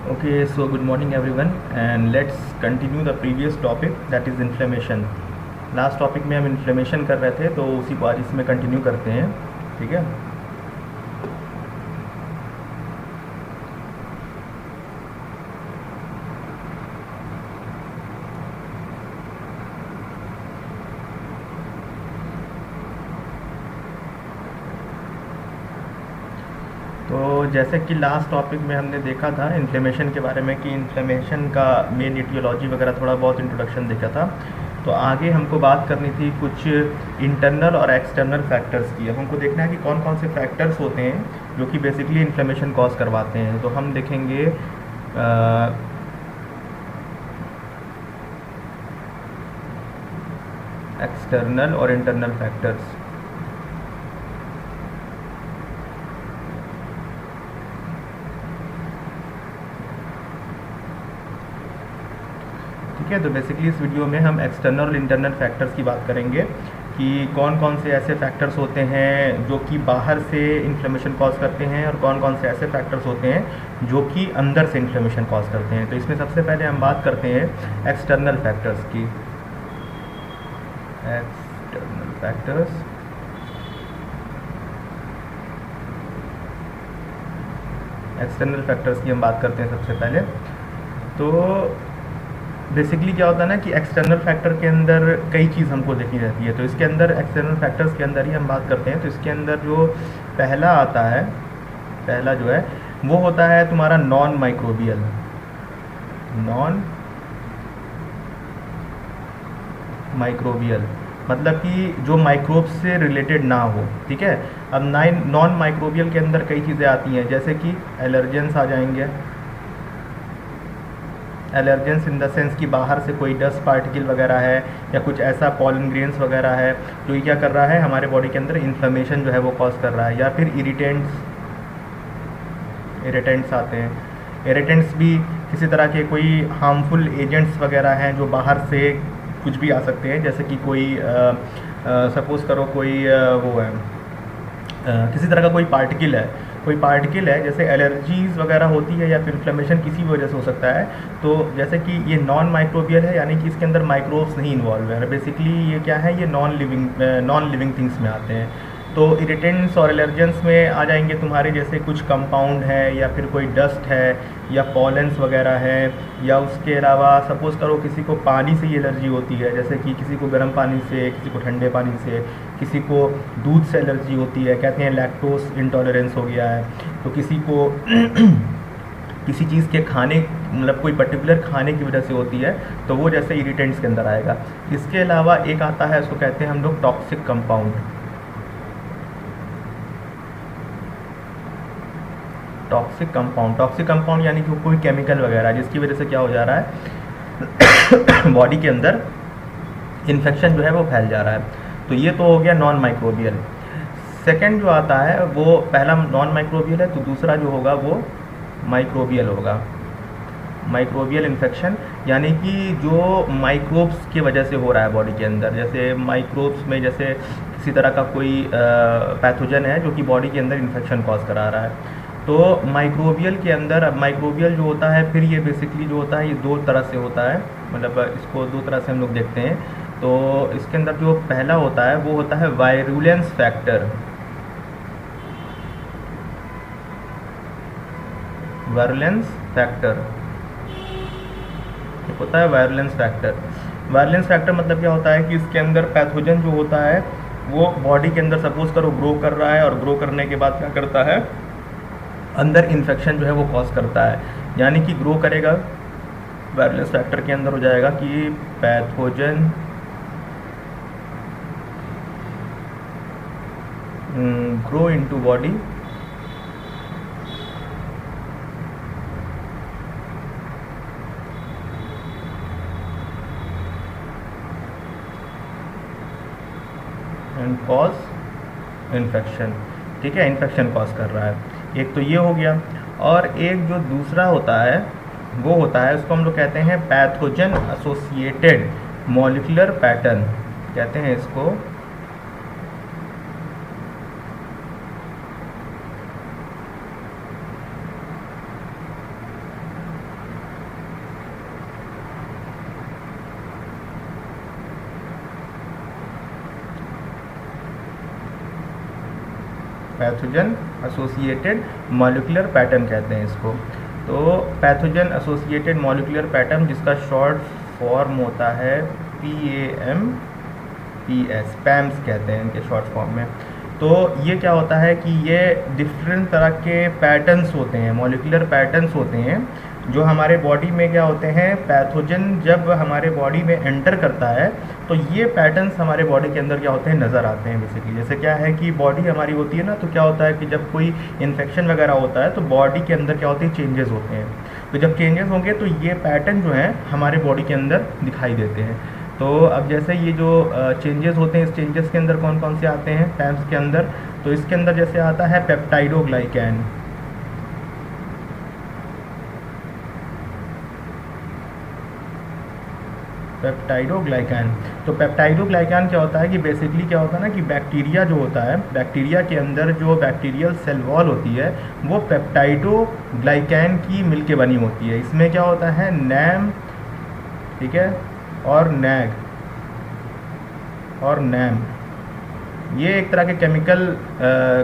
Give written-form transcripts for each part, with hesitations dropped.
Okay, so good morning everyone and let's continue the previous topic that is inflammation. Last topic में हम inflammation कर रहे थे तो उसी को आज इसमें कंटिन्यू करते हैं। ठीक है। तो जैसे कि लास्ट टॉपिक में हमने देखा था इन्फ्लेमेशन के बारे में कि इन्फ्लेमेशन का मेन इटियोलॉजी वगैरह थोड़ा बहुत इंट्रोडक्शन देखा था। तो आगे हमको बात करनी थी कुछ इंटरनल और एक्सटर्नल फैक्टर्स की। अब हमको देखना है कि कौन कौन से फैक्टर्स होते हैं जो कि बेसिकली इन्फ्लेमेशन कॉज करवाते हैं। तो हम देखेंगे एक्सटर्नल और इंटरनल फैक्टर्स। ठीक है। तो बेसिकली इस वीडियो में हम एक्सटर्नल और इंटरनल फैक्टर्स की बात करेंगे कि कौन कौन से ऐसे फैक्टर्स होते हैं जो कि बाहर से इन्फ्लेमेशन कॉज करते हैं और कौन कौन से ऐसे फैक्टर्स होते हैं जो कि अंदर से इन्फ्लेमेशन कॉज करते हैं। तो इसमें सबसे पहले हम बात करते हैं एक्सटर्नल फैक्टर्स की। एक्सटर्नल फैक्टर्स एक्सटर्नल फैक्टर्स की हम बात करते हैं सबसे पहले। तो बेसिकली क्या होता है ना कि एक्सटर्नल फैक्टर के अंदर कई चीज़ हमको देखनी रहती है। तो इसके अंदर एक्सटर्नल फैक्टर्स के अंदर ही हम बात करते हैं। तो इसके अंदर जो पहला आता है, पहला जो है वो होता है तुम्हारा नॉन माइक्रोबियल। नॉन माइक्रोबियल मतलब कि जो माइक्रोब्स से रिलेटेड ना हो। ठीक है। अब नॉन माइक्रोबियल के अंदर कई चीज़ें आती हैं जैसे कि एलर्जेंस आ जाएंगे। एलर्जेंस इन द सेंस कि बाहर से कोई डस्ट पार्टिकल वगैरह है या कुछ ऐसा पॉलन ग्रेन्स वगैरह है तो ये क्या कर रहा है हमारे बॉडी के अंदर इन्फ्लेमेशन जो है वो कॉज कर रहा है। या फिर इरिटेंट्स आते हैं। इरिटेंट्स भी किसी तरह के कोई हार्मफुल एजेंट्स वगैरह हैं जो बाहर से कुछ भी आ सकते हैं। जैसे कि कोई सपोज़ करो कोई वो है किसी तरह का कोई पार्टिकल है जैसे एलर्जीज़ वगैरह होती है या फिर इन्फ्लेमेशन किसी भी वजह से हो सकता है। तो जैसे कि ये नॉन माइक्रोबियल है यानी कि इसके अंदर माइक्रोब्स नहीं इन्वॉल्व है। बेसिकली ये क्या है, ये नॉन लिविंग थिंग्स में आते हैं। तो इरिटेंट्स और एलर्जेंस में आ जाएंगे तुम्हारे जैसे कुछ कंपाउंड है या फिर कोई डस्ट है या पॉलेंस वगैरह है। या उसके अलावा सपोज़ करो किसी को पानी से ही एलर्जी होती है जैसे कि किसी को गर्म पानी से, किसी को ठंडे पानी से, किसी को दूध से एलर्जी होती है, कहते हैं लैक्टोज इंटॉलरेंस हो गया है। तो किसी को किसी चीज़ के खाने मतलब कोई पर्टिकुलर खाने की वजह से होती है तो वो जैसे इरिटेंट्स के अंदर आएगा। इसके अलावा एक आता है उसको कहते हैं हम लोग टॉक्सिक कंपाउंड। टॉक्सिक कंपाउंड यानी कि कोई केमिकल वगैरह जिसकी वजह से क्या हो जा रहा है बॉडी के अंदर इन्फेक्शन जो है वो फैल जा रहा है। तो ये तो हो गया नॉन माइक्रोबियल। सेकंड जो आता है वो पहला नॉन माइक्रोबियल है तो दूसरा जो होगा वो माइक्रोबियल होगा। माइक्रोबियल इन्फेक्शन यानी कि जो माइक्रोब्स की वजह से हो रहा है बॉडी के अंदर। जैसे माइक्रोब्स में जैसे किसी तरह का कोई पैथोजन है जो कि बॉडी के अंदर इन्फेक्शन कॉज करा रहा है। तो माइक्रोबियल के अंदर अब माइक्रोबियल जो होता है फिर ये बेसिकली जो होता है ये दो तरह से होता है, मतलब इसको दो तरह से हम लोग देखते हैं। तो इसके अंदर जो पहला होता है वो होता है वायरुलेंस फैक्टर। वायरुलेंस फैक्टर एक होता है वायरुलेंस फैक्टर। वायरुलेंस फैक्टर मतलब क्या होता है कि इसके अंदर पैथोजन जो होता है वो बॉडी के अंदर सपोज करो ग्रो कर रहा है और ग्रो करने के बाद क्या करता है अंदर इन्फेक्शन जो है वो कॉज करता है। यानी कि ग्रो करेगा वायरुलेंस फैक्टर के अंदर हो जाएगा कि pathogen grow into body and cause infection. ठीक है, इन्फेक्शन कॉज कर रहा है। एक तो ये हो गया और एक जो दूसरा होता है वो होता है उसको हम लोग कहते हैं पैथोजन एसोसिएटेड मॉलिक्यूलर पैटर्न कहते हैं इसको। पैथोजन एसोसिएटेड मॉलिक्यूलर पैटर्न कहते हैं इसको। तो पैथोजन एसोसिएटेड मॉलिक्यूलर पैटर्न जिसका शॉर्ट फॉर्म होता है PAMPS, पैम्स कहते हैं इनके शॉर्ट फॉर्म में। तो ये क्या होता है कि ये डिफरेंट तरह के पैटर्न्स होते हैं, मॉलिक्यूलर पैटर्न्स होते हैं जो हमारे बॉडी में क्या होते हैं, पैथोजन जब हमारे बॉडी में एंटर करता है तो ये पैटर्न्स हमारे बॉडी के अंदर क्या होते हैं, नज़र आते हैं बेसिकली। जैसे क्या है कि बॉडी हमारी होती है ना, तो क्या होता है कि जब कोई इन्फेक्शन वगैरह होता है तो बॉडी के अंदर क्या होते हैं, चेंजेस होते हैं। तो जब चेंजेस होंगे तो ये पैटर्न जो हैं हमारे बॉडी के अंदर दिखाई देते हैं। तो अब जैसे ये जो चेंजेस होते हैं, इस चेंजेस के अंदर कौन कौन से आते हैं पैम्स के अंदर, तो इसके अंदर जैसे आता है पेप्टाइडोग्लाइकैन। पेप्टाइडोग्लाइकैन, तो पेप्टाइडोग्लाइकैन क्या होता है कि बेसिकली क्या होता है ना कि बैक्टीरिया जो होता है, बैक्टीरिया के अंदर जो बैक्टीरियल सेल वॉल होती है वो पेप्टाइडोग्लाइकैन की मिलके बनी होती है। इसमें क्या होता है, नैम, ठीक है, और नैग और नैम, ये एक तरह के केमिकल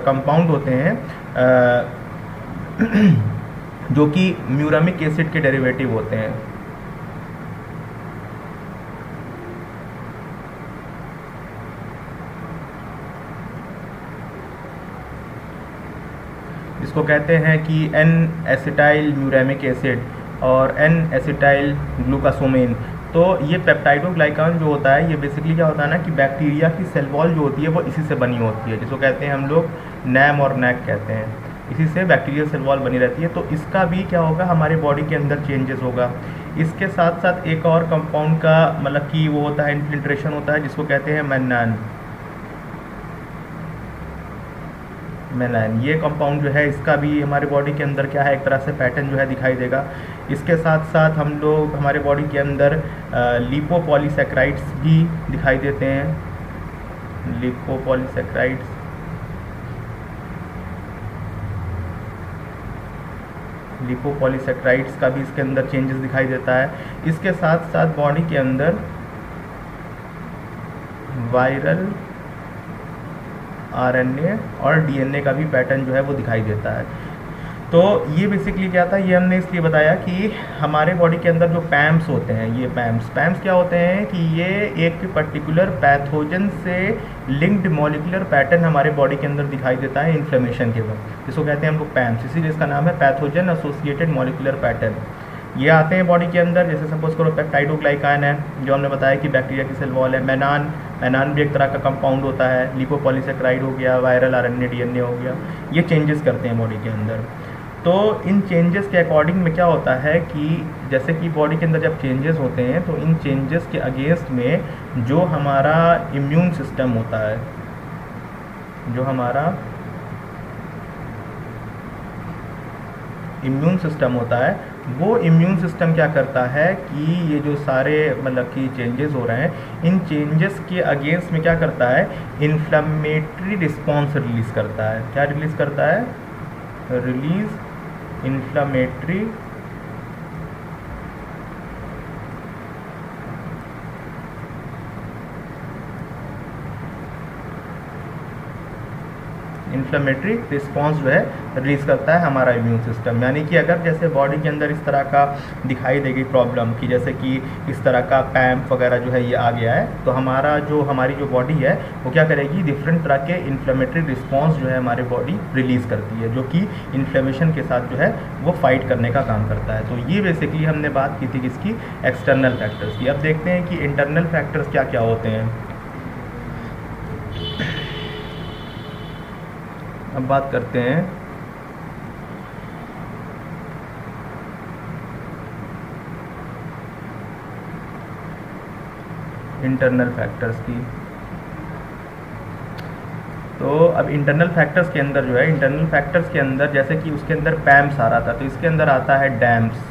कंपाउंड होते हैं जो कि म्यूरामिक एसिड के डेरिवेटिव होते हैं। इसको कहते हैं कि एन एसिटाइल म्यूरामिक एसिड और एन एसिटाइल ग्लूकासोमेन। तो ये पेप्टाइडोग्लाइकान जो होता है ये बेसिकली क्या होता है ना कि बैक्टीरिया की सेल वॉल जो होती है वो इसी से बनी होती है, जिसको कहते हैं हम लोग नैम और नैक कहते हैं। इसी से बैक्टीरियल सेल वॉल बनी रहती है। तो इसका भी क्या होगा, हमारे बॉडी के अंदर चेंजेस होगा। इसके साथ साथ एक और कंपाउंड का मतलब कि वो होता है, इन्फिल्ट्रेशन होता है, जिसको कहते हैं मेनान। ये कंपाउंड जो है इसका भी हमारे बॉडी के अंदर क्या है, एक तरह से पैटर्न जो है दिखाई देगा। इसके साथ साथ हम लोग हमारे बॉडी के अंदर लिपोपॉलीसैकेराइड्स भी दिखाई देते हैं। लिपोपॉलीसैकेराइड्स, लिपोपॉलीसैकेराइड्स का भी इसके अंदर चेंजेस दिखाई देता है। इसके साथ साथ बॉडी के अंदर वायरल आरएनए और डीएनए का भी पैटर्न जो है वो दिखाई देता है। तो ये बेसिकली क्या था, ये हमने इसलिए बताया कि हमारे बॉडी के अंदर जो पैम्स होते हैं, ये पैम्स क्या होते हैं कि ये एक पर्टिकुलर पैथोजन से लिंक्ड मॉलिक्यूलर पैटर्न हमारे बॉडी के अंदर दिखाई देता है इन्फ्लेमेशन के वक्त, जिसको कहते हैं हम लोग पैम्स, इसीलिए इसका नाम है पैथोजन एसोसिएटेड मॉलिक्यूलर पैटर्न। ये आते हैं बॉडी के अंदर, जैसे सपोज करो पेप्टाइडोग्लाइकान है जो हमने बताया कि बैक्टीरिया की सेल वॉल है। मेनान भी एक तरह का कंपाउंड होता है। लिपोपॉलीसैकेराइड हो गया, वायरल आरएनए डीएनए हो गया, ये चेंजेस करते हैं बॉडी के अंदर। तो इन चेंजेस के अकॉर्डिंग में क्या होता है कि जैसे कि बॉडी के अंदर जब चेंजेस होते हैं तो इन चेंजेस के अगेंस्ट में जो हमारा इम्यून सिस्टम होता है, जो हमारा इम्यून सिस्टम होता है, वो इम्यून सिस्टम क्या करता है कि ये जो सारे मतलब कि चेंजेस हो रहे हैं, इन चेंजेस के अगेंस्ट में क्या करता है, इन्फ्लेमेटरी रिस्पॉन्स रिलीज़ करता है। क्या रिलीज़ करता है, रिलीज इन्फ्लेमेटरी इन्फ्लेमेटरी रिस्पॉन्स जो है रिलीज करता है हमारा इम्यून सिस्टम। यानी कि अगर जैसे बॉडी के अंदर इस तरह का दिखाई देगी प्रॉब्लम कि जैसे कि इस तरह का पैम्प वगैरह जो है ये आ गया है, तो हमारी जो बॉडी है वो क्या करेगी, डिफरेंट तरह के इन्फ्लेमेटरी रिस्पॉन्स जो है हमारे बॉडी रिलीज़ करती है, जो कि इन्फ्लेमेशन के साथ जो है वो फाइट करने का काम करता है। तो ये बेसिकली हमने बात की थी किसकी, एक्सटर्नल फैक्टर्स की। अब देखते हैं कि इंटरनल फैक्टर्स क्या क्या होते हैं। अब बात करते हैं इंटरनल फैक्टर्स की। तो अब इंटरनल फैक्टर्स के अंदर जो है, इंटरनल फैक्टर्स के अंदर जैसे कि उसके अंदर पैम्स आ रहा था, तो इसके अंदर आता है डैम्स।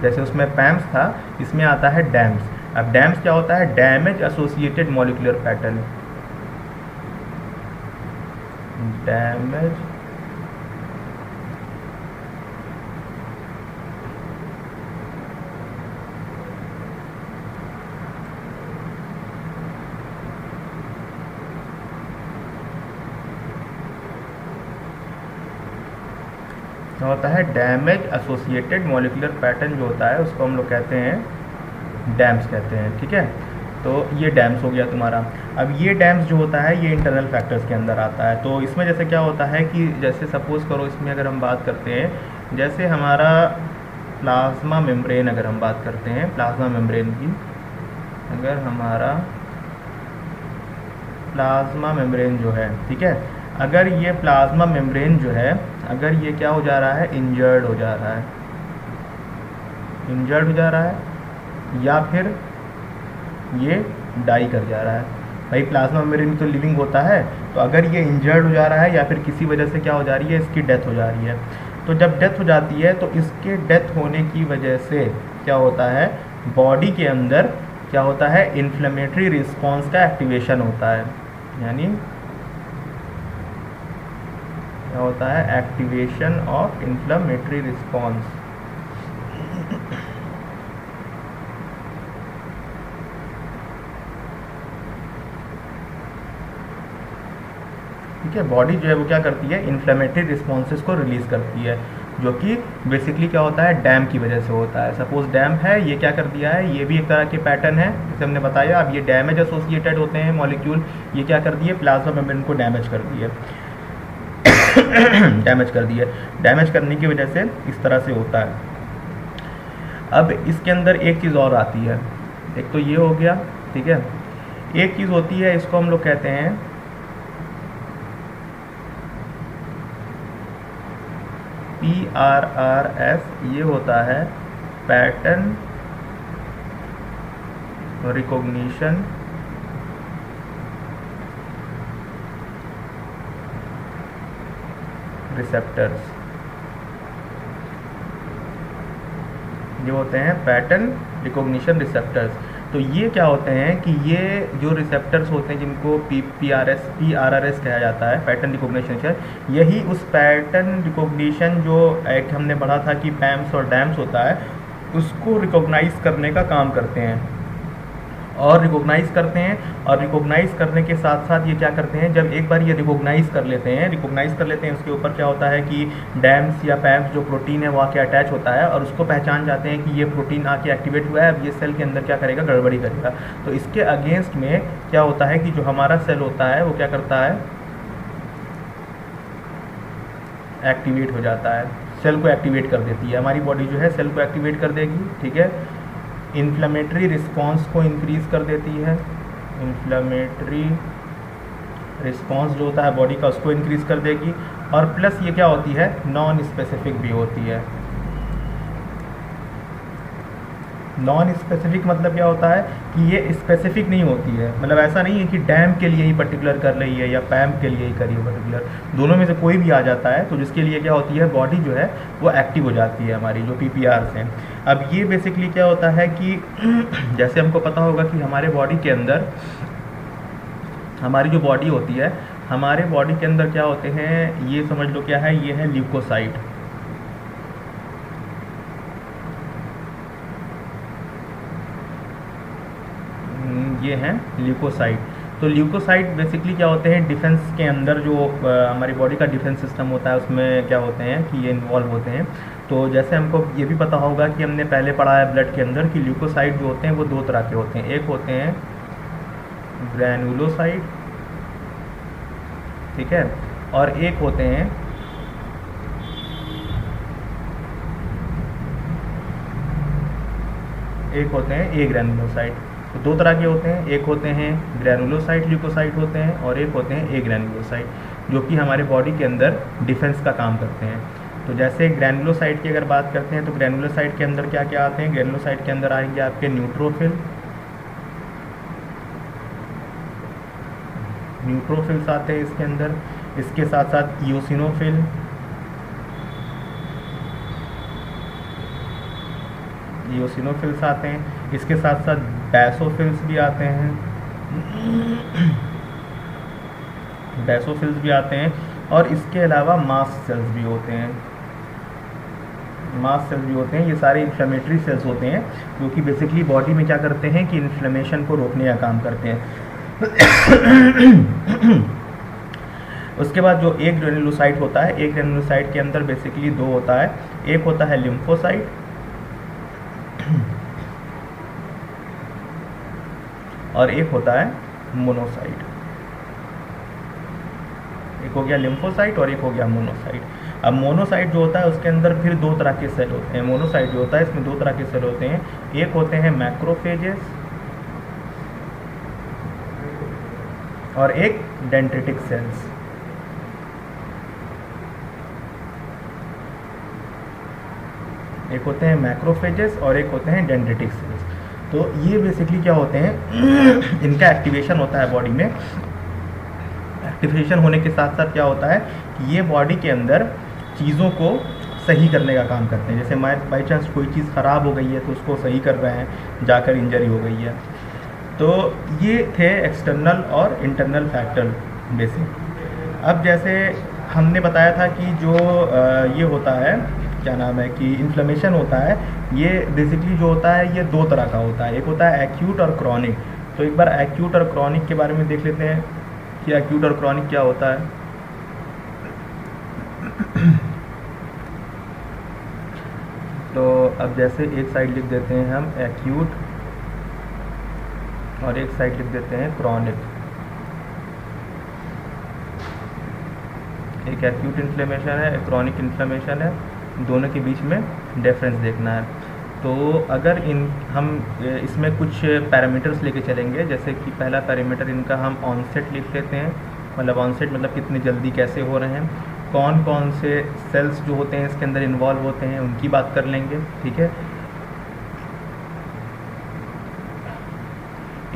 जैसे उसमें पैम्स था, इसमें आता है डैम्स। अब डैम्स क्या होता है, damage associated molecular pattern, damage क्या होता है, डैमेज एसोसिएटेड मॉलिक्यूलर पैटर्न जो होता है उसको हम लोग कहते हैं डैम्स कहते हैं, ठीक है। तो ये डैम्स हो गया तुम्हारा। अब ये डैम्स जो होता है ये इंटरनल फैक्टर्स के अंदर आता है। तो इसमें जैसे क्या होता है कि जैसे सपोज़ करो इसमें अगर हम बात करते हैं, जैसे हमारा प्लाज्मा मेम्ब्रेन, अगर हम बात करते हैं प्लाज्मा मेम्ब्रेन की, अगर हमारा प्लाज्मा मेम्ब्रेन जो है, ठीक है, अगर ये प्लाज्मा मेम्ब्रेन जो है अगर ये क्या हो जा रहा है, इंजर्ड हो जा रहा है, इंजर्ड हो जा रहा है या फिर ये डाई कर जा रहा है, भाई प्लाज्मा मेम्ब्रेन तो लिविंग होता है, तो अगर ये इंजर्ड हो जा रहा है या फिर किसी वजह से क्या हो जा रही है, इसकी डेथ हो जा रही है, तो जब डेथ हो जाती है तो इसके डेथ होने की वजह से क्या होता है, बॉडी के अंदर क्या होता है, इन्फ्लेमेटरी रिस्पॉन्स का एक्टिवेशन होता है। यानी क्या होता है, एक्टिवेशन ऑफ इन्फ्लेमेटरी रिस्पॉन्स। ठीक है, बॉडी जो है वो क्या करती है, इन्फ्लेमेटरी रिस्पॉन्सेस को रिलीज़ करती है, जो कि बेसिकली क्या होता है, डैम की वजह से होता है। सपोज डैम है, ये क्या कर दिया है, ये भी एक तरह के पैटर्न है जैसे हमने बताया। अब ये डैमेज एसोसिएटेड होते हैं मॉलिक्यूल, ये क्या कर दिए, प्लाज्मा मेम्ब्रेन को डैमेज कर दिए डैमेज कर दिए। डैमेज करने की वजह से इस तरह से होता है। अब इसके अंदर एक चीज़ और आती है, एक तो ये हो गया, ठीक है, एक चीज़ होती है, इसको हम लोग कहते हैं PRRS, ये होता है पैटर्न रिकॉग्निशन रिसेप्टर्स, ये होते हैं पैटर्न रिकॉग्निशन रिसेप्टर्स। तो ये क्या होते हैं कि ये जो रिसेप्टर्स होते हैं जिनको PRRS कहा जाता है, पैटर्न रिकॉग्निशन, यही उस पैटर्न रिकॉग्निशन जो एक हमने पढ़ा था कि पैम्स और डैम्स होता है, उसको रिकॉग्नाइज करने का काम करते हैं और रिकॉग्नाइज करते हैं। और रिकॉग्नाइज करने के साथ साथ ये क्या करते हैं, जब एक बार ये रिकॉग्नाइज कर लेते हैं उसके ऊपर क्या होता है कि डैम्स या पैम्स जो प्रोटीन है वो आके अटैच होता है और उसको पहचान जाते हैं कि ये प्रोटीन आके एक्टिवेट हुआ है, अब ये सेल के अंदर क्या करेगा, गड़बड़ी करेगा। तो इसके अगेंस्ट में क्या होता है कि जो हमारा सेल होता है वो क्या करता है, एक्टिवेट हो जाता है, सेल को एक्टिवेट कर देती है। हमारी बॉडी जो है सेल को एक्टिवेट कर देगी, ठीक है, इन्फ्लेमेटरी रिस्पॉन्स को इंक्रीज़ कर देती है, इन्फ्लेमेटरी रिस्पॉन्स जो होता है बॉडी का उसको इंक्रीज़ कर देगी। और प्लस ये क्या होती है, नॉन स्पेसिफिक भी होती है। नॉन स्पेसिफिक मतलब क्या होता है कि ये स्पेसिफिक नहीं होती है, मतलब ऐसा नहीं है कि डैम के लिए ही पर्टिकुलर कर रही है या पैम के लिए ही कर रही है पर्टिकुलर, दोनों में से कोई भी आ जाता है, तो जिसके लिए क्या होती है, बॉडी जो है वो एक्टिव हो जाती है हमारी जो PPRs हैं। अब ये बेसिकली क्या होता है कि जैसे हमको पता होगा कि हमारे बॉडी के अंदर, हमारी जो बॉडी होती है, हमारे बॉडी के अंदर क्या होते हैं, ये समझ लो क्या है, ये है ल्यूकोसाइट, ये हैं ल्यूकोसाइट। तो ल्यूकोसाइट बेसिकली क्या होते हैं, डिफेंस के अंदर जो हमारी बॉडी का डिफेंस सिस्टम होता है उसमें क्या होते हैं कि ये इन्वॉल्व होते हैं। तो जैसे हमको ये भी पता होगा कि हमने पहले पढ़ा है ब्लड के अंदर कि ल्यूकोसाइट जो होते हैं वो दो तरह के होते हैं, एक होते हैं ग्रैनुलोसाइट, ठीक है, और एक होते हैं ए ग्रैनुलोसाइट। तो दो तरह के होते हैं, एक होते हैं ग्रैनुलोसाइट ल्यूकोसाइट होते हैं और एक होते हैं ए ग्रैनुलोसाइट, जो कि हमारे बॉडी के अंदर डिफेंस का काम करते हैं। तो जैसे ग्रैनुलोसाइट की अगर बात करते हैं तो ग्रैनुलोसाइट के अंदर क्या क्या आते हैं, ग्रैनुलोसाइट के अंदर आएंगे आपके न्यूट्रोफिल्स आते हैं इसके अंदर, इसके साथ साथ इओसिनोफिल्स आते हैं, इसके साथ साथ बैसोफिल्स भी आते हैं, और इसके अलावा मास्ट सेल्स भी होते हैं, ये सारे इन्फ्लेमेटरी सेल्स होते हैं जो कि बेसिकली बॉडी में क्या करते हैं कि इन्फ्लेमेशन को रोकने का काम करते हैं। उसके बाद जो एक ग्रेनुलोसाइट होता है, एक ग्रेनुलोसाइट के अंदर बेसिकली दो होता है, एक होता है लिम्फोसाइट और एक होता है मोनोसाइट। एक हो गया लिम्फोसाइट और एक हो गया मोनोसाइट। अब मोनोसाइट जो होता है उसके अंदर फिर दो तरह के सेल होते हैं। मोनोसाइट जो होता है इसमें दो तरह के सेल होते हैं, एक होते हैं मैक्रोफेजेस और एक डेंड्रिटिक सेल्स। एक होते हैं मैक्रोफेजेस और एक होते हैं डेंड्रिटिक सेल्स। तो ये बेसिकली क्या होते हैं इनका एक्टिवेशन होता है बॉडी में। एक्टिवेशन होने के साथ साथ क्या होता है कि ये बॉडी के अंदर चीज़ों को सही करने का काम करते हैं। जैसे बाई चांस कोई चीज़ ख़राब हो गई है तो उसको सही कर रहे हैं, जाकर इंजरी हो गई है। तो ये थे एक्सटर्नल और इंटरनल फैक्टर बेसिक। अब जैसे हमने बताया था कि जो ये होता है क्या नाम है कि इन्फ्लेमेशन होता है, ये बेसिकली जो होता है ये दो तरह का होता है, एक होता है एक्यूट और क्रॉनिक। तो एक बार एक्यूट और क्रॉनिक के बारे में देख लेते हैं कि एक्यूट और क्रॉनिक क्या होता है। तो अब जैसे एक साइड लिख देते हैं हम एक्यूट और एक साइड लिख देते हैं क्रॉनिक। एक एक्यूट इन्फ्लेमेशन है, एक क्रॉनिक इन्फ्लेमेशन है, दोनों के बीच में डिफरेंस देखना है। तो अगर हम इसमें कुछ पैरामीटर्स लेके चलेंगे, जैसे कि पहला पैरामीटर इनका हम ऑनसेट लिख लेते हैं, मतलब ऑनसेट मतलब कितनी जल्दी कैसे हो रहे हैं, कौन कौन से सेल्स जो होते हैं इसके अंदर इन्वॉल्व होते हैं उनकी बात कर लेंगे, ठीक है।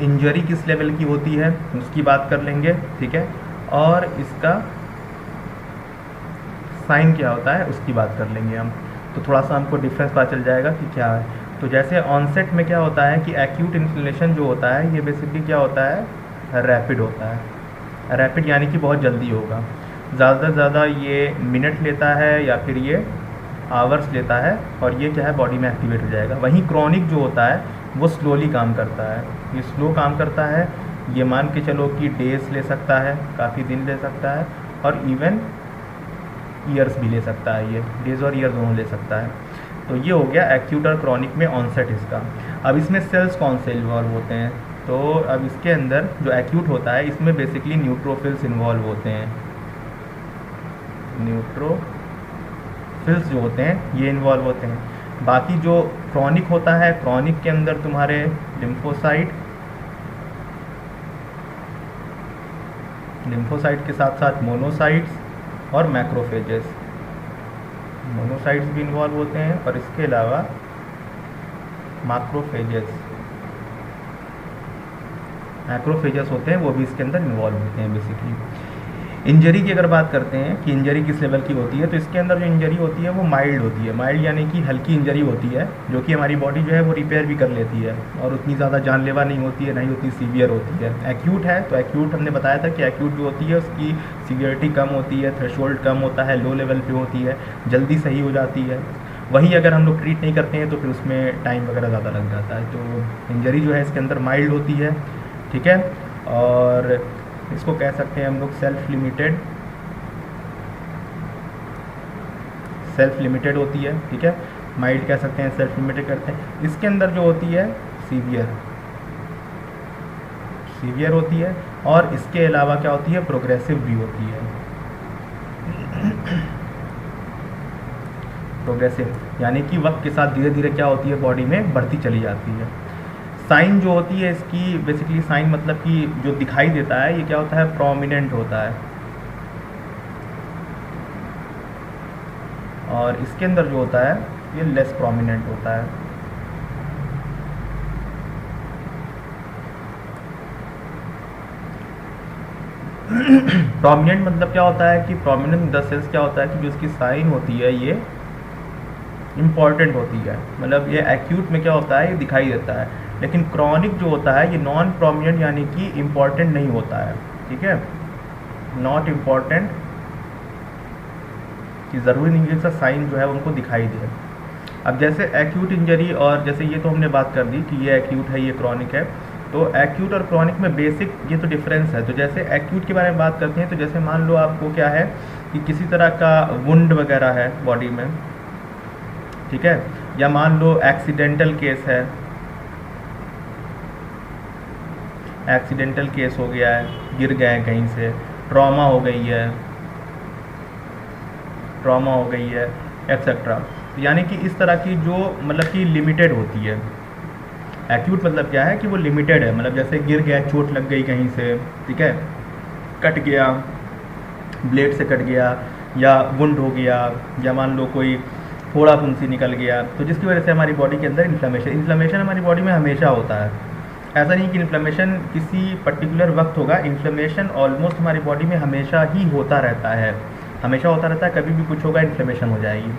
इंजरी किस लेवल की होती है उसकी बात कर लेंगे, ठीक है। और इसका साइन क्या होता है उसकी बात कर लेंगे हम। तो थोड़ा सा हमको डिफरेंस पता चल जाएगा कि क्या है। तो जैसे ऑनसेट में क्या होता है कि एक्यूट इन्फ्लेमेशन जो होता है ये बेसिकली क्या होता है, रैपिड होता है। रैपिड यानी कि बहुत जल्दी होगा, ज़्यादा से ज़्यादा ये मिनट लेता है या फिर ये आवर्स लेता है और ये क्या है बॉडी में एक्टिवेट हो जाएगा। वहीं क्रॉनिक जो होता है वो स्लोली काम करता है, ये स्लो काम करता है, ये मान के चलो कि डेज ले सकता है, काफ़ी दिन ले सकता है और इवन ईयर्स भी ले सकता है, ये डेज और ईयर दोनों ले सकता है। तो ये हो गया एक्यूट और क्रॉनिक में ऑनसेट इसका। अब इसमें सेल्स कौन से इन्वॉल्व होते हैं, तो अब इसके अंदर जो एक्यूट होता है इसमें बेसिकली न्यूट्रोफिल्स इन्वॉल्व होते हैं। न्यूट्रोफिल्स जो होते हैं ये इन्वॉल्व होते हैं। बाकी जो क्रॉनिक होता है, क्रॉनिक के अंदर तुम्हारे लिम्फोसाइट के साथ साथ मोनोसाइट्स और मैक्रोफेजेस, मोनोसाइट्स भी इन्वॉल्व होते हैं और इसके अलावा मैक्रोफेजेस होते हैं वो भी इसके अंदर इन्वॉल्व होते हैं बेसिकली। इंजरी की अगर बात करते हैं कि इंजरी किस लेवल की होती है, तो इसके अंदर जो इंजरी होती है वो माइल्ड होती है। माइल्ड यानी कि हल्की इंजरी होती है जो कि हमारी बॉडी जो है वो रिपेयर भी कर लेती है और उतनी ज़्यादा जानलेवा नहीं होती है, नहीं उतनी सीवियर होती है। एक्यूट है तो एक्यूट हमने बताया था कि एक्यूट जो होती है उसकी सीवियरिटी कम होती है, थ्रेशोल्ड कम होता है, लो लेवल पे होती है, जल्दी सही हो जाती है। वहीं अगर हम लोग ट्रीट नहीं करते हैं तो फिर उसमें टाइम वगैरह ज़्यादा लग जाता है। तो इंजरी जो है इसके अंदर माइल्ड होती है, ठीक है। और इसको कह सकते हैं हम लोग सेल्फ लिमिटेड होती है, ठीक है। माइल्ड कह सकते हैं, सेल्फ लिमिटेड करते हैं। इसके अंदर जो होती है सीवियर होती है और इसके अलावा क्या होती है प्रोग्रेसिव भी होती है। प्रोग्रेसिव यानी कि वक्त के साथ धीरे धीरे क्या होती है बॉडी में बढ़ती चली जाती है। साइन जो होती है इसकी बेसिकली साइन मतलब कि जो दिखाई देता है ये क्या होता है प्रोमिनेंट होता है और इसके अंदर जो होता है ये लेस प्रोमिनेंट होता है। प्रोमिनेंट मतलब क्या होता है कि प्रोमिनेंट इन द सेंस क्या होता है कि जो इसकी साइन होती है ये इम्पॉर्टेंट होती है, मतलब ये एक्यूट में क्या होता है ये दिखाई देता है। लेकिन क्रॉनिक जो होता है ये नॉन प्रोमिनेंट यानी कि इम्पॉर्टेंट नहीं होता है, ठीक है, नॉट इम्पॉर्टेंट, कि ज़रूरी नहीं है कि साइन जो है उनको दिखाई दे। अब जैसे एक्यूट इंजरी और जैसे ये तो हमने बात कर दी कि ये एक्यूट है ये क्रॉनिक है, तो एक्यूट और क्रॉनिक में बेसिक ये तो डिफरेंस है। तो जैसे एक्यूट के बारे में बात करते हैं, तो जैसे मान लो आपको क्या है कि किसी तरह का वुंड वगैरह है बॉडी में, ठीक है, या मान लो एक्सीडेंटल केस है, एक्सीडेंटल केस हो गया है, गिर गए कहीं से, ट्रॉमा हो गई है, ट्रॉमा हो गई है, एक्सेट्रा। यानी कि इस तरह की जो मतलब कि लिमिटेड होती है। एक्यूट मतलब क्या है कि वो लिमिटेड है, मतलब जैसे गिर गया, चोट लग गई कहीं से, ठीक है, कट गया, ब्लेड से कट गया, या वुंड हो गया, या मान लो कोई फोड़ा फुंसी निकल गया, तो जिसकी वजह से हमारी बॉडी के अंदर इन्फ्लेमेशन हमारी बॉडी में हमेशा होता है। ऐसा नहीं कि इन्फ्लेमेशन किसी पर्टिकुलर वक्त होगा, इन्फ्लेमेशन ऑलमोस्ट हमारी बॉडी में हमेशा ही होता रहता है, हमेशा होता रहता है। कभी भी कुछ होगा इन्फ्लेमेशन हो जाएगी,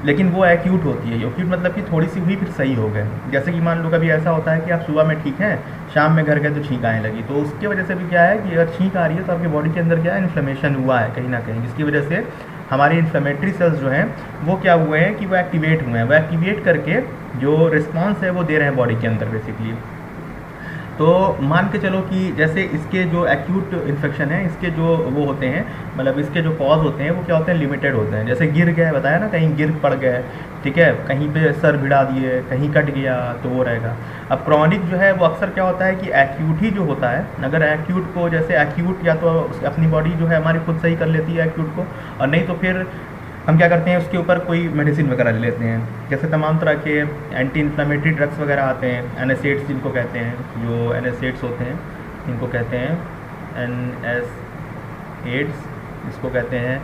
लेकिन वो एक्यूट होती है। एक्यूट मतलब कि थोड़ी सी हुई फिर सही हो गए। जैसे कि मान लो कभी ऐसा होता है कि आप सुबह में ठीक हैं, शाम में घर गए तो छींक आने लगी, तो उसकी वजह से भी क्या है कि अगर छींक आ रही है तो आपकी बॉडी के अंदर क्या है, इन्फ्लेमेशन हुआ है कहीं ना कहीं, जिसकी वजह से हमारी इन्फ्लेमेटरी सेल्स जो हैं वो क्या हुए हैं कि वो एक्टिवेट हुए हैं, वो एक्टिवेट करके जो रिस्पॉन्स है वो दे रहे हैं बॉडी के अंदर बेसिकली। तो मान के चलो कि जैसे इसके जो एक्यूट इन्फेक्शन है, इसके जो वो होते हैं, मतलब इसके जो कॉज होते हैं वो क्या होते हैं, लिमिटेड होते हैं। जैसे गिर गए, बताया ना, कहीं गिर पड़ गए, ठीक है, कहीं पे सर भिड़ा दिए, कहीं कट गया, तो वो रहेगा। अब क्रॉनिक जो है वो अक्सर क्या होता है कि एक्यूट ही जो होता है, अगर एक्यूट को जैसे एक्यूट या तो अपनी बॉडी जो है हमारी खुद सही कर लेती है एक्यूट को, और नहीं तो फिर हम क्या करते हैं उसके ऊपर कोई मेडिसिन वगैरह ले लेते हैं। जैसे तमाम तरह के एंटी इन्फ्लेमेटरी ड्रग्स वगैरह आते हैं, एनएसएड्स जिनको कहते हैं, जो एनएसएड्स होते हैं इनको कहते हैं एनएसएड्स, इसको कहते हैं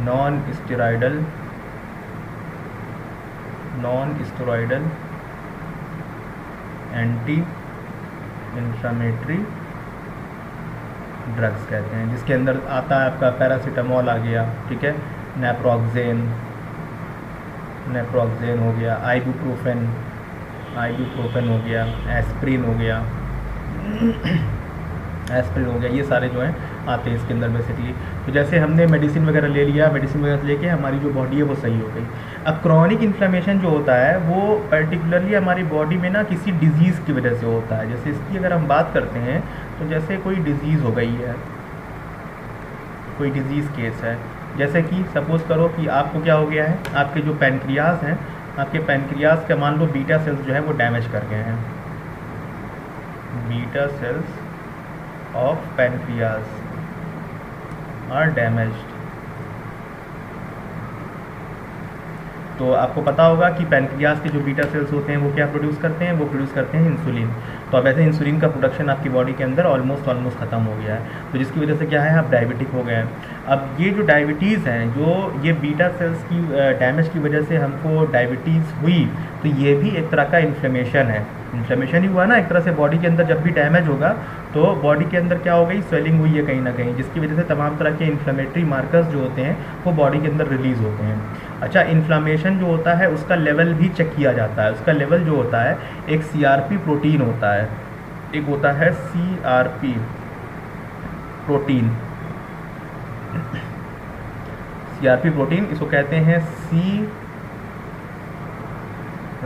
non steroidal anti inflammatory drugs कहते हैं, जिसके अंदर आता है आपका पैरासीटामोल आ गया, ठीक है, नेप्रोक्सेन हो गया, आइबुप्रोफेन हो गया, एस्प्रिन हो गया, ये सारे जो हैं आते हैं इसके अंदर बेसिकली। तो जैसे हमने मेडिसिन वगैरह ले लिया, मेडिसिन वगैरह लेके हमारी जो बॉडी है वो सही हो गई। अब क्रॉनिक इन्फ्लेमेशन जो होता है वो पर्टिकुलरली हमारी बॉडी में ना किसी डिजीज़ की वजह से होता है। जैसे इसकी अगर हम बात करते हैं तो जैसे कोई डिजीज़ हो गई है, कोई डिजीज़ केस है, जैसे कि सपोज़ करो कि आपको क्या हो गया है, आपके जो पैनक्रियाज हैं, आपके पैनक्रियाज का मान लो बीटा सेल्स जो है वो डैमेज कर गए हैं, beta cells of pancreas are damaged. तो आपको पता होगा कि पैनक्रियाज के जो बीटा सेल्स होते हैं वो क्या प्रोड्यूस करते हैं, वो प्रोड्यूस करते हैं इंसुलिन। तो अब ऐसे इंसुलिन का प्रोडक्शन आपकी बॉडी के अंदर ऑलमोस्ट ख़त्म हो गया है, तो जिसकी वजह से क्या है, आप डायबिटिक हो गए हैं। अब ये जो डायबिटीज़ हैं, जो ये बीटा सेल्स की डैमेज की वजह से हमको डायबिटीज़ हुई, तो ये भी एक तरह का इन्फ्लेमेशन है, इन्फ्लेमेशन ही हुआ ना एक तरह से। बॉडी के अंदर जब भी डैमेज होगा तो बॉडी के अंदर क्या हो गई, स्वेलिंग हुई है कहीं ना कहीं, जिसकी वजह से तमाम तरह के इन्फ्लेमेटरी मार्कर्स जो होते हैं वो बॉडी के अंदर रिलीज़ होते हैं। अच्छा, इन्फ्लेमेशन जो होता है उसका लेवल भी चेक किया जाता है। उसका लेवल जो होता है, एक CRP प्रोटीन होता है, एक होता है CRP प्रोटीन, CRP प्रोटीन, इसको कहते हैं C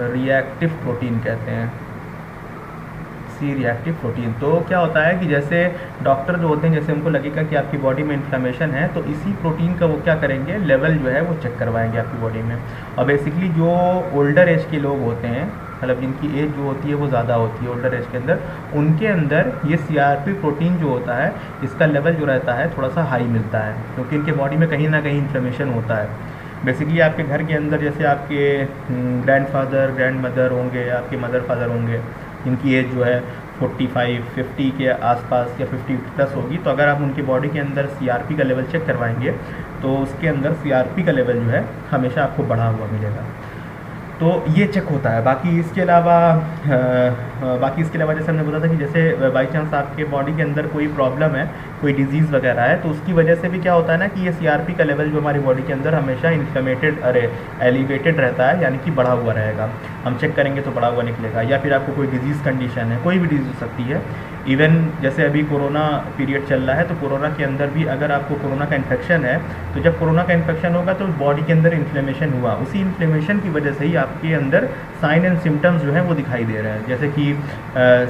रिएक्टिव प्रोटीन कहते हैं, C रिएक्टिव प्रोटीन। तो क्या होता है कि जैसे डॉक्टर जो होते हैं, जैसे उनको लगेगा कि आपकी बॉडी में इन्फ्लेमेशन है, तो इसी प्रोटीन का वो क्या करेंगे, लेवल जो है वो चेक करवाएंगे आपकी बॉडी में। और बेसिकली जो ओल्डर एज के लोग होते हैं, मतलब जिनकी एज जो होती है वो ज़्यादा होती है ओल्डर एज के अंदर, उनके अंदर ये CRP प्रोटीन जो होता है इसका लेवल जो रहता है थोड़ा सा हाई मिलता है, क्योंकि इनके बॉडी में कहीं ना कहीं इन्फ्लेमेशन होता है। बेसिकली आपके घर के अंदर जैसे आपके ग्रैंडफादर ग्रैंड मदर होंगे, आपके मदर फादर होंगे, इनकी एज जो है 45-50 के आसपास या 50+ होगी, तो अगर आप उनकी बॉडी के अंदर CRP का लेवल चेक करवाएंगे तो उसके अंदर CRP का लेवल जो है हमेशा आपको बढ़ा हुआ मिलेगा। तो ये चेक होता है। बाकी इसके अलावा जैसे हमने बोला था कि जैसे बाई चांस आपके बॉडी के अंदर कोई प्रॉब्लम है, कोई डिजीज़ वगैरह है, तो उसकी वजह से भी क्या होता है ना कि ये CRP का लेवल जो हमारी बॉडी के अंदर हमेशा एलिवेटेड रहता है, यानी कि बढ़ा हुआ रहेगा। हम चेक करेंगे तो बढ़ा हुआ निकलेगा। या फिर आपको कोई डिजीज़ कंडीशन है, कोई भी डिजीज़ हो सकती है, इवन जैसे अभी कोरोना पीरियड चल रहा है, तो कोरोना के अंदर भी अगर आपको कोरोना का इन्फेक्शन है, तो जब कोरोना का इन्फेक्शन होगा तो बॉडी के अंदर इन्फ्लेमेशन हुआ, उसी इन्फ्लेमेशन की वजह से ही आपके अंदर साइन एंड सिम्टम्स जो हैं वो दिखाई दे रहे हैं। जैसे कि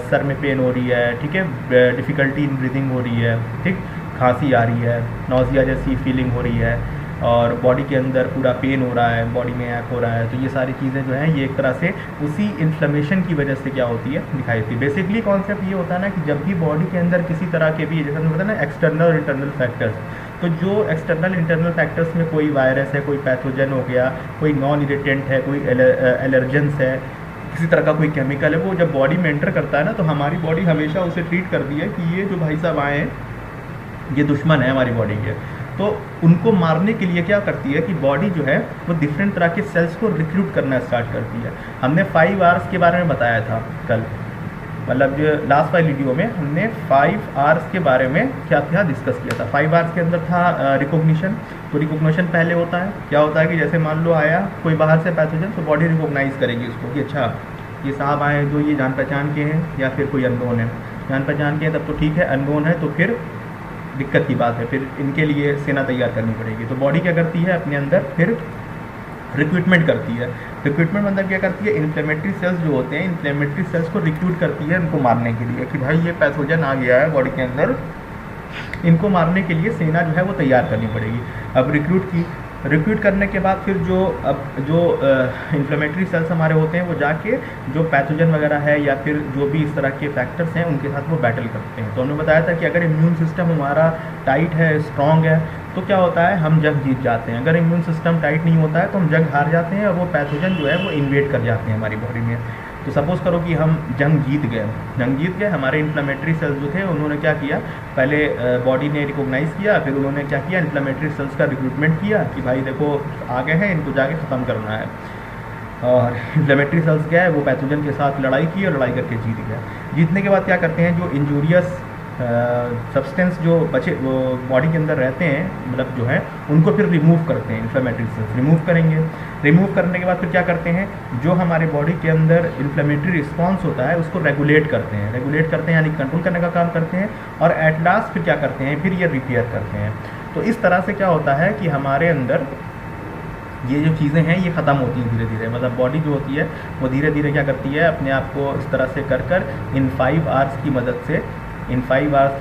सर में पेन हो रही है, ठीक है, डिफ़िकल्टी इन ब्रीदिंग हो रही है, ठीक, खांसी आ रही है, नौजिया जैसी फीलिंग हो रही है, और बॉडी के अंदर पूरा पेन हो रहा है, बॉडी में ऐक हो रहा है, तो ये सारी चीज़ें जो हैं ये एक तरह से उसी इन्फ्लेमेशन की वजह से क्या होती है, दिखाई देती है। बेसिकली कॉन्सेप्ट ये होता है ना कि जब भी बॉडी के अंदर किसी तरह के भी, जैसे हमने बताया ना, एक्सटर्नल और इंटरनल फैक्टर्स, तो जो एक्सटर्नल इंटरनल फैक्टर्स में कोई वायरस है, कोई पैथोजन हो गया, कोई नॉन इरिटेंट है, कोई एलर्जेंस है, किसी तरह का कोई केमिकल है, वो जब बॉडी में एंटर करता है ना, तो हमारी बॉडी हमेशा उसे ट्रीट करती है कि ये जो भाई साहब आए हैं ये दुश्मन है हमारी बॉडी के। तो उनको मारने के लिए क्या करती है कि बॉडी जो है वो डिफरेंट तरह के सेल्स को रिक्रूट करना स्टार्ट करती है। हमने 5 आवर्स के बारे में बताया था कल, मतलब जो लास्ट वाली वीडियो में हमने 5 आवर्स के बारे में क्या था डिस्कस किया था। 5 आवर्स के अंदर था रिकॉग्निशन। तो रिकॉग्निशन पहले होता है, क्या होता है कि जैसे मान लो आया कोई बाहर से पैथोजन, तो बॉडी रिकॉग्नाइज करेगी उसको कि अच्छा ये साहब आए जो ये जान पहचान के हैं या फिर कोई अननोन है। जान पहचान के हैं तब तो ठीक है, अननोन है तो फिर दिक्कत की बात है, फिर इनके लिए सेना तैयार करनी पड़ेगी। तो बॉडी क्या करती है अपने अंदर फिर रिक्रूटमेंट करती है। रिक्रूटमेंट मतलब क्या करती है, इन्फ्लेमेटरी सेल्स जो होते हैं, इन्फ्लेमेटरी सेल्स को रिक्रूट करती है इनको मारने के लिए कि भाई ये पैथोजन आ गया है बॉडी के अंदर, इनको मारने के लिए सेना जो है वो तैयार करनी पड़ेगी। अब रिक्रूट करने के बाद फिर जो इन्फ्लेमेटरी सेल्स हमारे होते हैं वो जाके जो पैथोजन वगैरह है या फिर जो भी इस तरह के फैक्टर्स हैं उनके साथ वो बैटल करते हैं। तो हमने बताया था कि अगर इम्यून सिस्टम हमारा टाइट है, स्ट्रॉन्ग है, तो क्या होता है हम जंग जीत जाते हैं। अगर इम्यून सिस्टम टाइट नहीं होता है तो हम जंग हार जाते हैं और वो पैथोजन जो है वो इन्वेड कर जाते हैं हमारी बॉडी में। तो सपोज़ करो कि हम जंग जीत गए, हमारे इन्फ्लेमेटरी सेल्स जो थे उन्होंने क्या किया, पहले बॉडी ने रिकॉग्नाइज़ किया, फिर उन्होंने क्या किया, इन्फ्लेमेटरी सेल्स का रिक्रूटमेंट किया कि भाई देखो आ गए हैं, इनको जाके ख़त्म करना है। और इन्फ्लेमेटरी सेल्स क्या है वो पैथोजन के साथ लड़ाई की और लड़ाई करके जीत गया। जीतने के बाद क्या करते हैं, जो इंजूरियस सब्सटेंस जो बचे वो बॉडी के अंदर रहते हैं, मतलब जो है उनको फिर रिमूव करते हैं। इन्फ्लेमेटरी सेल्स रिमूव करेंगे, रिमूव करने के बाद फिर क्या करते हैं, जो हमारे बॉडी के अंदर इन्फ्लेमेटरी रिस्पॉन्स होता है उसको रेगुलेट करते हैं यानी कंट्रोल करने का काम करते हैं। और एट लास्ट फिर क्या करते हैं, फिर ये रिपेयर करते हैं। तो इस तरह से क्या होता है कि हमारे अंदर ये जो चीज़ें हैं ये ख़त्म होती हैं धीरे धीरे, मतलब बॉडी जो होती है वो धीरे धीरे क्या करती है, अपने आप को इस तरह से कर इन 5 आवर्स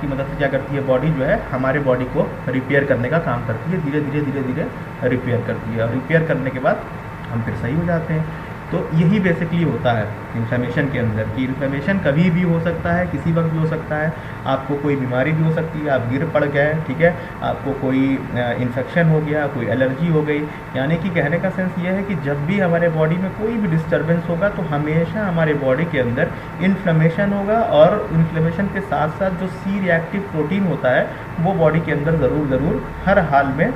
की मदद से क्या करती है, बॉडी जो है हमारे बॉडी को रिपेयर करने का काम करती है, धीरे धीरे रिपेयर करती है। और रिपेयर करने के बाद हम फिर सही हो जाते हैं। तो यही बेसिकली होता है इन्फ्लेमेशन के अंदर कि इन्फ्लेमेशन कभी भी हो सकता है, किसी वक्त भी हो सकता है। आपको कोई बीमारी भी हो सकती है, आप गिर पड़ गए, ठीक है, आपको कोई इन्फेक्शन हो गया, कोई एलर्जी हो गई। यानी कि कहने का सेंस ये है कि जब भी हमारे बॉडी में कोई भी डिस्टर्बेंस होगा तो हमेशा हमारे बॉडी के अंदर इन्फ्लेमेशन होगा। और इन्फ्लेमेशन के साथ साथ जो सी रिएक्टिव प्रोटीन होता है वो बॉडी के अंदर ज़रूर हर हाल में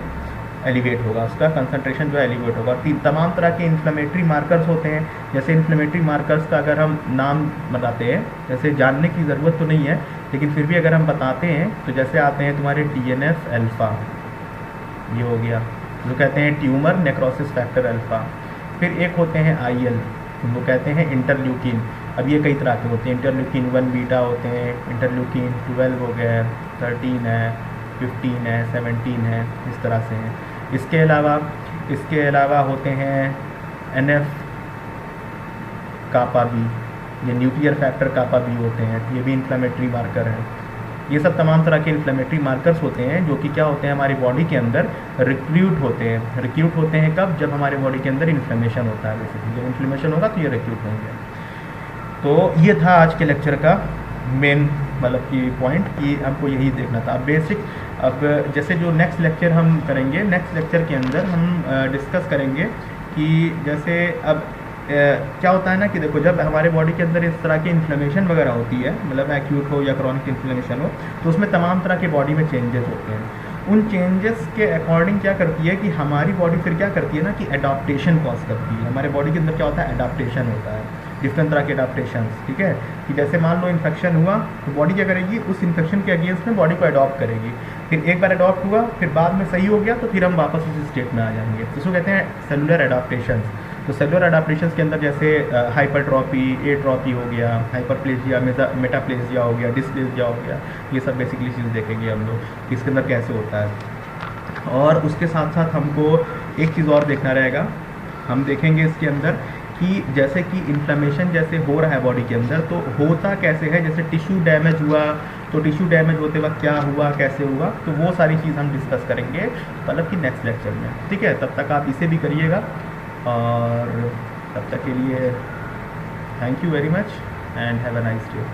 एलिवेट होगा, उसका कंसंट्रेशन जो है एलिवेट होगा। तमाम तरह के इन्फ्लेमेटरी मार्कर्स होते हैं, जैसे इन्फ्लेमेटरी मार्कर्स का अगर हम नाम बताते हैं, जैसे जानने की ज़रूरत तो नहीं है लेकिन फिर भी अगर हम बताते हैं तो जैसे आते हैं तुम्हारे TNF अल्फ़ा, ये हो गया जो कहते हैं ट्यूमर नेक्रोसिस फैक्टर अल्फ़ा। फिर एक होते हैं IL, उनको कहते हैं इंटरल्यूकिन। अब ये कई तरह के होते हैं, इंटरल्यूकिन 1 बीटा होते हैं, इंटरल्यूकिन 12 हो गए, 13 है, 15 है, 17 है, इस तरह से हैं। इसके अलावा होते हैं NF कापा बी, ये न्यूक्लियर फैक्टर कापा बी होते हैं, ये भी इन्फ्लेमेटरी मार्कर हैं। ये सब तमाम तरह के इन्फ्लेमेटरी मार्कर्स होते हैं जो कि क्या होते हैं, हमारी बॉडी के अंदर रिक्रूट होते हैं कब, जब हमारे बॉडी के अंदर इन्फ्लेमेशन होता है। बेसिकली जब इन्फ्लेमेशन होगा तो ये रिक्रूट होंगे। तो ये था आज के लेक्चर का मेन मतलब कि पॉइंट कि हमको यही देखना था बेसिक। अब जैसे जो नेक्स्ट लेक्चर हम करेंगे, नेक्स्ट लेक्चर के अंदर हम डिस्कस करेंगे कि जैसे अब क्या होता है ना कि देखो जब हमारे बॉडी के अंदर इस तरह की इन्फ्लेमेशन वगैरह होती है, मतलब एक्यूट हो या क्रॉनिक इन्फ्लेमेशन हो, तो उसमें तमाम तरह के बॉडी में चेंजेस होते हैं। उन चेंजेस के अकॉर्डिंग क्या करती है कि हमारी बॉडी फिर क्या करती है ना कि एडाप्टेशन कॉज करती है। हमारे बॉडी के अंदर क्या होता है, एडाप्टेशन होता है, डिफरेंट तरह के एडाप्टेशंस, ठीक है, कि जैसे मान लो इन्फेक्शन हुआ तो बॉडी क्या करेगी, उस इन्फेक्शन के अगेंस्ट में बॉडी को अडॉप्ट करेगी। फिर एक बार अडॉप्ट हुआ, फिर बाद में सही हो गया तो फिर हम वापस उस स्टेट में आ जाएंगे। तो इसको कहते हैं सेलुलर एडाप्टेशंस। तो सेलुलर एडाप्टेशंस के अंदर जैसे हाइपरट्रॉपी, एट्रॉपी हो गया, हाइपरप्लेजिया, मेटाप्लेजिया हो गया, डिस्प्लेजिया हो गया, ये सब बेसिकली चीज़ देखेंगे हम लोग कि इसके अंदर कैसे होता है। और उसके साथ साथ हमको एक चीज़ और देखना रहेगा, हम देखेंगे इसके अंदर कि जैसे कि इन्फ्लेमेशन जैसे हो रहा है बॉडी के अंदर, तो होता कैसे है, जैसे टिश्यू डैमेज हुआ तो टिश्यू डैमेज होते वक्त क्या हुआ, कैसे हुआ, तो वो सारी चीज़ हम डिस्कस करेंगे मतलब कि नेक्स्ट लेक्चर में। ठीक है, तब तक आप इसे भी करिएगा, और तब तक के लिए thank you very much and have a nice day.